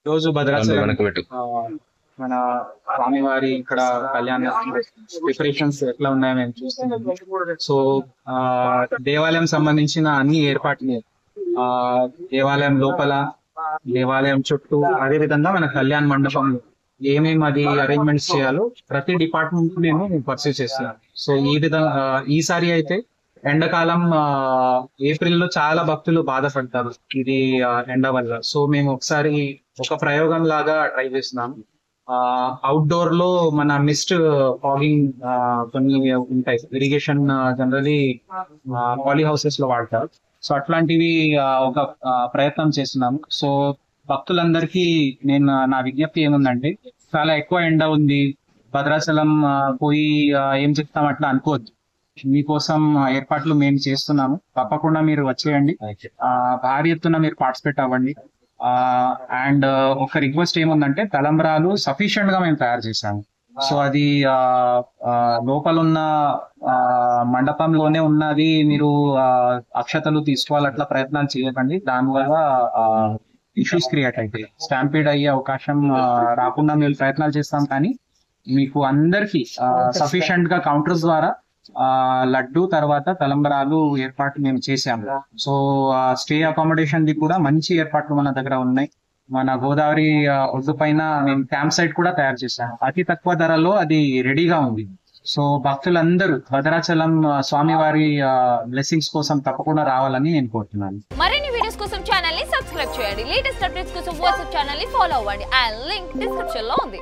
రోజు భద్రాచలం మన స్వామివారి ఇక్కడ కళ్యాణ ప్రిపరేషన్స్ ఎట్లా ఉన్నాయో మేము చూస్తున్నాం. సో దేవాలయం సంబంధించిన అన్ని ఏర్పాట్లు దేవాలయం లోపల, దేవాలయం చుట్టూ, అదే విధంగా మన కళ్యాణ మండపంలో ఏమేమి అది అరేంజ్మెంట్స్ చేయాలో ప్రతి డిపార్ట్మెంట్ మేము పర్సీవ్ చేస్తున్నాం. సో ఈ విధంగా ఈసారి అయితే ఎండాకాలం ఏప్రిల్లో చాలా భక్తులు బాధపడతారు ఇది ఎండ వల్ల. సో మేము ఒకసారి ఒక ప్రయోగం లాగా ట్రై చేస్తున్నాం. అవుట్డోర్ లో మన మిస్ట్ ఫాగింగ్ కొన్ని ఉంటాయి, ఇరిగేషన్ జనరలీ పాలీ హౌసెస్ లో వాడతారు. సో అట్లాంటివి ఒక ప్రయత్నం చేస్తున్నాము. సో భక్తులందరికీ నా విజ్ఞప్తి ఏముందంటే, చాలా ఎక్కువ ఎండ ఉంది, భద్రాచలం పోయి ఏం చెప్తాం అట్లా అనుకోవద్దు. మీకోసం ఏర్పాట్లు మేము చేస్తున్నాము, తప్పకుండా మీరు వచ్చేయండి, భారీ ఎత్తున మీరు పార్టిసిపేట్ అవ్వండి. అండ్ ఒక రిక్వెస్ట్ ఏముందంటే, తలంబ్రాలు సఫిషియెంట్ గా మేము తయారు చేశాము. సో అది లోపల ఉన్న మండపంలోనే ఉన్నది, మీరు అక్షతలు తీసుకోవాలి అట్లా ప్రయత్నాలు చేయకండి. దానివల్ల ఇష్యూస్ క్రియేట్ అవుతాయి, స్టాంపీడ్ అయ్యే అవకాశం రాకుండా మేము ప్రయత్నాలు చేస్తాం. కానీ మీకు అందరికి సఫిషియెంట్ గా కౌంటర్స్ ద్వారా లడ్డు తర్వాత తలంబరాలు ఏర్పాటు మేము చేసాము. సో స్టే అకామిడేషన్ ది కూడా మంచి ఏర్పాట్లు మన దగ్గర ఉన్నాయి. మన గోదావరి ఒడ్డు పైన మేము క్యాంప్ సైట్ కూడా తయారు చేశాము, అతి తక్కువ ధరలో అది రెడీగా ఉంది. సో భక్తులందరూ భద్రాచలం స్వామివారి బ్లెస్సింగ్స్ కోసం తప్పకుండా రావాలని నేను కోరుతున్నాను. మరిన్ని వీడియోస్ కోసం ఛానల్ ని సబ్స్క్రైబ్ చేయండి, లేటెస్ట్ అప్డేట్స్ కోసం వాట్సాప్ ఛానల్ ని ఫాలో అవ్వండి. ఆ లింక్ డిస్క్రిప్షన్ లో ఉంది.